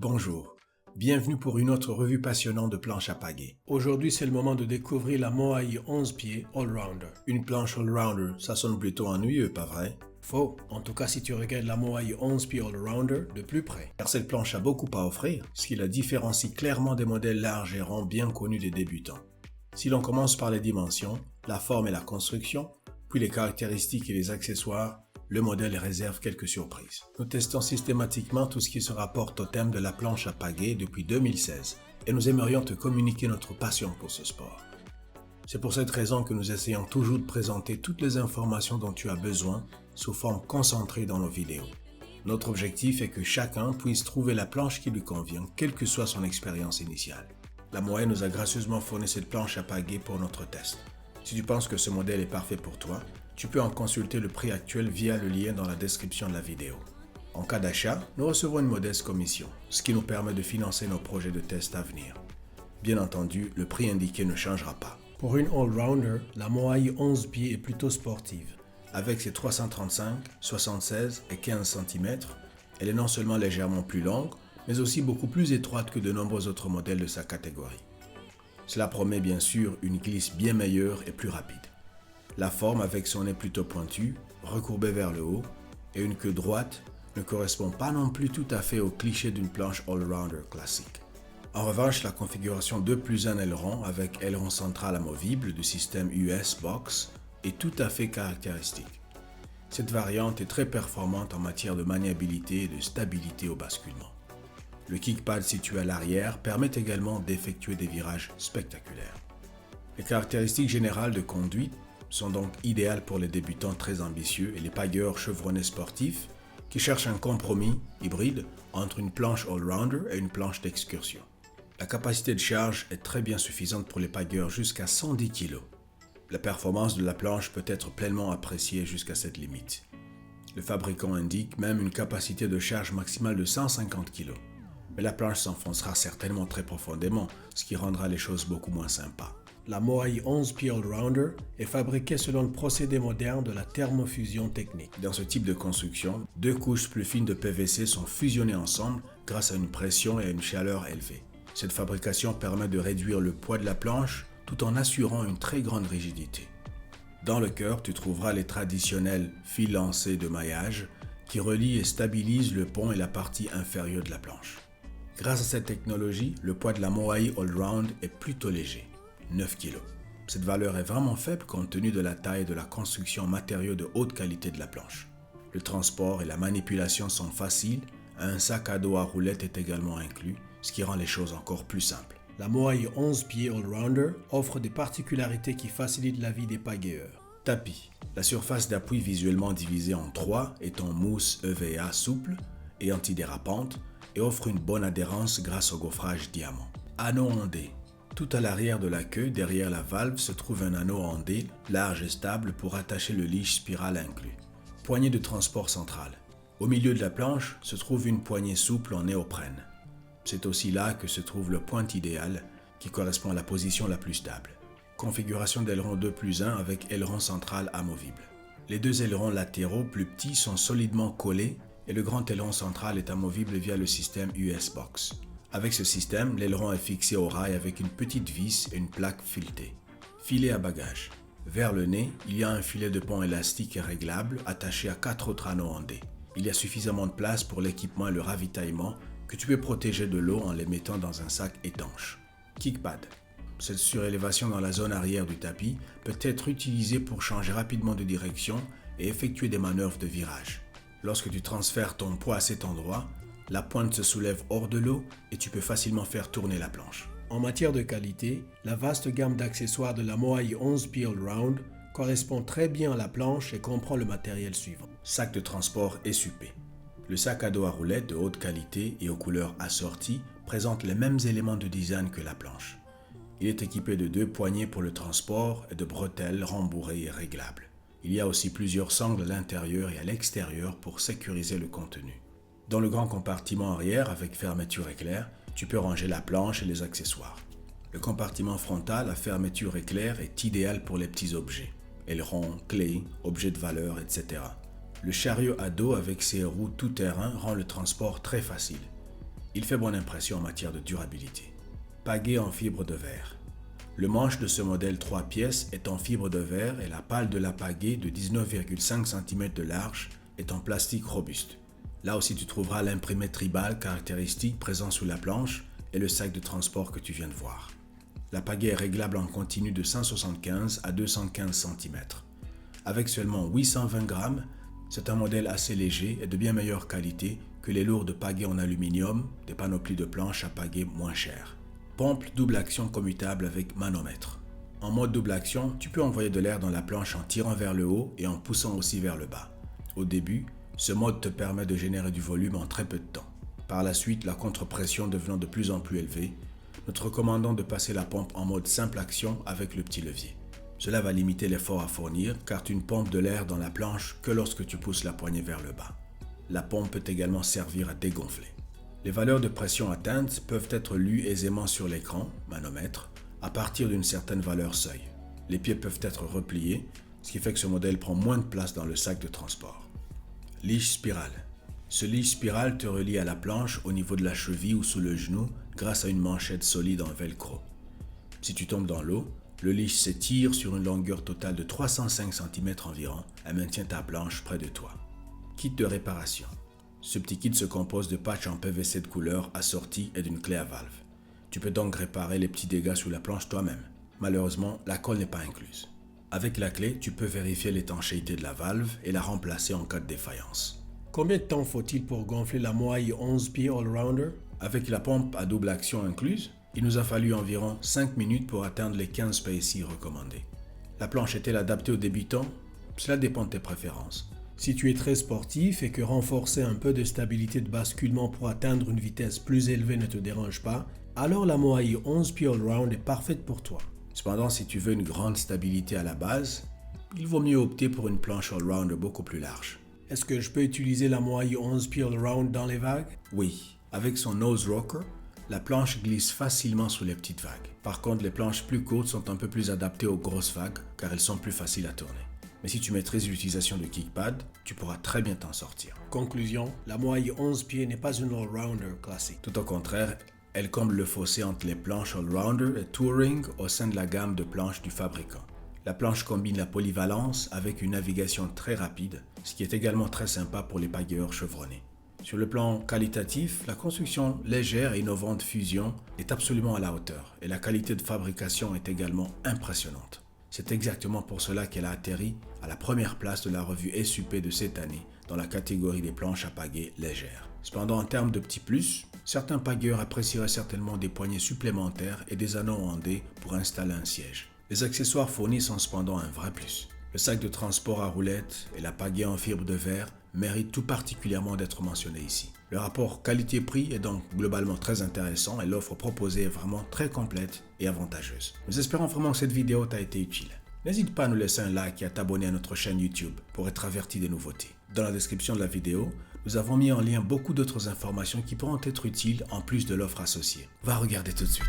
Bonjour, bienvenue pour une autre revue passionnante de planche à pagaie. Aujourd'hui, c'est le moment de découvrir la Moai 11 pieds Allrounder. Une planche Allrounder, ça sonne plutôt ennuyeux, pas vrai? Faux, en tout cas si tu regardes la Moai 11 pieds Allrounder de plus près. Car cette planche a beaucoup à offrir, ce qui la différencie clairement des modèles larges et ronds bien connus des débutants. Si l'on commence par les dimensions, la forme et la construction, puis les caractéristiques et les accessoires, le modèle réserve quelques surprises. Nous testons systématiquement tout ce qui se rapporte au thème de la planche à pagaie depuis 2016 et nous aimerions te communiquer notre passion pour ce sport. C'est pour cette raison que nous essayons toujours de présenter toutes les informations dont tu as besoin sous forme concentrée dans nos vidéos. Notre objectif est que chacun puisse trouver la planche qui lui convient, quelle que soit son expérience initiale. La Moai nous a gracieusement fourni cette planche à pagaie pour notre test. Si tu penses que ce modèle est parfait pour toi, tu peux en consulter le prix actuel via le lien dans la description de la vidéo. En cas d'achat, nous recevons une modeste commission, ce qui nous permet de financer nos projets de test à venir. Bien entendu, le prix indiqué ne changera pas. Pour une all-rounder, la Moai 11 pieds est plutôt sportive. Avec ses 335, 76 et 15 cm, elle est non seulement légèrement plus longue, mais aussi beaucoup plus étroite que de nombreux autres modèles de sa catégorie. Cela promet bien sûr une glisse bien meilleure et plus rapide. La forme avec son nez plutôt pointu, recourbé vers le haut, et une queue droite ne correspond pas non plus tout à fait au cliché d'une planche all-rounder classique. En revanche, la configuration 2+1 aileron avec aileron central amovible du système US Box est tout à fait caractéristique. Cette variante est très performante en matière de maniabilité et de stabilité au basculement. Le kickpad situé à l'arrière permet également d'effectuer des virages spectaculaires. Les caractéristiques générales de conduite sont donc idéales pour les débutants très ambitieux et les pagaeurs chevronnés sportifs qui cherchent un compromis hybride entre une planche all-rounder et une planche d'excursion. La capacité de charge est très bien suffisante pour les pagaeurs jusqu'à 110 kg. La performance de la planche peut être pleinement appréciée jusqu'à cette limite. Le fabricant indique même une capacité de charge maximale de 150 kg. Mais la planche s'enfoncera certainement très profondément, ce qui rendra les choses beaucoup moins sympas. La Moai 11 pieds Allrounder est fabriquée selon le procédé moderne de la thermofusion technique. Dans ce type de construction, deux couches plus fines de PVC sont fusionnées ensemble grâce à une pression et à une chaleur élevée. Cette fabrication permet de réduire le poids de la planche tout en assurant une très grande rigidité. Dans le cœur, tu trouveras les traditionnels fils lancés de maillage qui relient et stabilisent le pont et la partie inférieure de la planche. Grâce à cette technologie, le poids de la Moai Allround est plutôt léger, 9 kg. Cette valeur est vraiment faible compte tenu de la taille et de la construction en matériaux de haute qualité de la planche. Le transport et la manipulation sont faciles, un sac à dos à roulettes est également inclus, ce qui rend les choses encore plus simples. La Moai 11 pieds Allrounder offre des particularités qui facilitent la vie des pagayeurs. Tapis. La surface d'appui visuellement divisée en 3 est en mousse EVA souple et antidérapante et offre une bonne adhérence grâce au gaufrage diamant. Anneau ondé. Tout à l'arrière de la queue, derrière la valve, se trouve un anneau ondé, large et stable pour attacher le leash spirale inclus. Poignée de transport centrale. Au milieu de la planche se trouve une poignée souple en néoprène. C'est aussi là que se trouve le point idéal qui correspond à la position la plus stable. Configuration d'aileron 2+1 avec aileron central amovible. Les deux ailerons latéraux plus petits sont solidement collés et le grand aileron central est amovible via le système US Box. Avec ce système, l'aileron est fixé au rail avec une petite vis et une plaque filetée. Filet à bagages. Vers le nez, il y a un filet de pont élastique et réglable attaché à 4 autres anneaux ondés. Il y a suffisamment de place pour l'équipement et le ravitaillement que tu peux protéger de l'eau en les mettant dans un sac étanche. Kickpad. Cette surélévation dans la zone arrière du tapis peut être utilisée pour changer rapidement de direction et effectuer des manœuvres de virage. Lorsque tu transfères ton poids à cet endroit, la pointe se soulève hors de l'eau et tu peux facilement faire tourner la planche. En matière de qualité, la vaste gamme d'accessoires de la Moai 11 pieds Allround correspond très bien à la planche et comprend le matériel suivant. Sac de transport SUP. Le sac à dos à roulettes de haute qualité et aux couleurs assorties présente les mêmes éléments de design que la planche. Il est équipé de 2 poignées pour le transport et de bretelles rembourrées et réglables. Il y a aussi plusieurs sangles à l'intérieur et à l'extérieur pour sécuriser le contenu. Dans le grand compartiment arrière avec fermeture éclair, tu peux ranger la planche et les accessoires. Le compartiment frontal à fermeture éclair est idéal pour les petits objets, ailerons, clés, objets de valeur, etc. Le chariot à dos avec ses roues tout-terrain rend le transport très facile. Il fait bonne impression en matière de durabilité. Pagaie en fibre de verre. Le manche de ce modèle 3 pièces est en fibre de verre et la pale de la pagaie de 19,5 cm de large est en plastique robuste. Là aussi tu trouveras l'imprimé tribal caractéristique présent sous la planche et le sac de transport que tu viens de voir. La pagaie est réglable en continu de 175 à 215 cm. Avec seulement 820 grammes, c'est un modèle assez léger et de bien meilleure qualité que les lourdes pagaies en aluminium, des panoplies de planches à pagaie moins chères. Pompe double action commutable avec manomètre. En mode double action, tu peux envoyer de l'air dans la planche en tirant vers le haut et en poussant aussi vers le bas. Au début, ce mode te permet de générer du volume en très peu de temps. Par la suite, la contre-pression devenant de plus en plus élevée, nous te recommandons de passer la pompe en mode simple action avec le petit levier. Cela va limiter l'effort à fournir car tu ne pompes de l'air dans la planche que lorsque tu pousses la poignée vers le bas. La pompe peut également servir à dégonfler. Les valeurs de pression atteintes peuvent être lues aisément sur l'écran, manomètre, à partir d'une certaine valeur seuil. Les pieds peuvent être repliés, ce qui fait que ce modèle prend moins de place dans le sac de transport. Lige spirale. Ce lige spirale te relie à la planche au niveau de la cheville ou sous le genou grâce à une manchette solide en velcro. Si tu tombes dans l'eau, le lige s'étire sur une longueur totale de 305 cm environ et maintient ta planche près de toi. Kit de réparation. Ce petit kit se compose de patchs en PVC de couleur assortis et d'une clé à valve. Tu peux donc réparer les petits dégâts sous la planche toi-même. Malheureusement, la colle n'est pas incluse. Avec la clé, tu peux vérifier l'étanchéité de la valve et la remplacer en cas de défaillance. Combien de temps faut-il pour gonfler la Moai 11 pieds Allrounder? Avec la pompe à double action incluse, il nous a fallu environ 5 minutes pour atteindre les 15 PSI recommandés. La planche est-elle adaptée aux débutants? Cela dépend de tes préférences. Si tu es très sportif et que renforcer un peu de stabilité de basculement pour atteindre une vitesse plus élevée ne te dérange pas, alors la Moai 11 pieds Allround est parfaite pour toi. Cependant, si tu veux une grande stabilité à la base, il vaut mieux opter pour une planche Allrounder beaucoup plus large. Est-ce que je peux utiliser la Moai 11 pieds Allround dans les vagues? Oui, avec son nose rocker, la planche glisse facilement sous les petites vagues. Par contre, les planches plus courtes sont un peu plus adaptées aux grosses vagues car elles sont plus faciles à tourner. Mais si tu maîtrises l'utilisation du kickpad, tu pourras très bien t'en sortir. Conclusion, la Moai 11 pieds n'est pas une Allrounder classique. Tout au contraire, elle comble le fossé entre les planches Allrounder et Touring au sein de la gamme de planches du fabricant. La planche combine la polyvalence avec une navigation très rapide, ce qui est également très sympa pour les pagayeurs chevronnés. Sur le plan qualitatif, la construction légère et innovante Fusion est absolument à la hauteur et la qualité de fabrication est également impressionnante. C'est exactement pour cela qu'elle a atterri à la première place de la revue SUP de cette année dans la catégorie des planches à pagaie légères. Cependant, en termes de petits plus, certains pagayeurs apprécieraient certainement des poignées supplémentaires et des anneaux en D pour installer un siège. Les accessoires fournis sont cependant un vrai plus. Le sac de transport à roulettes et la pagaie en fibre de verre méritent tout particulièrement d'être mentionnés ici. Le rapport qualité-prix est donc globalement très intéressant et l'offre proposée est vraiment très complète et avantageuse. Nous espérons vraiment que cette vidéo t'a été utile. N'hésite pas à nous laisser un like et à t'abonner à notre chaîne YouTube pour être averti des nouveautés. Dans la description de la vidéo, nous avons mis en lien beaucoup d'autres informations qui pourront être utiles en plus de l'offre associée. Va regarder tout de suite.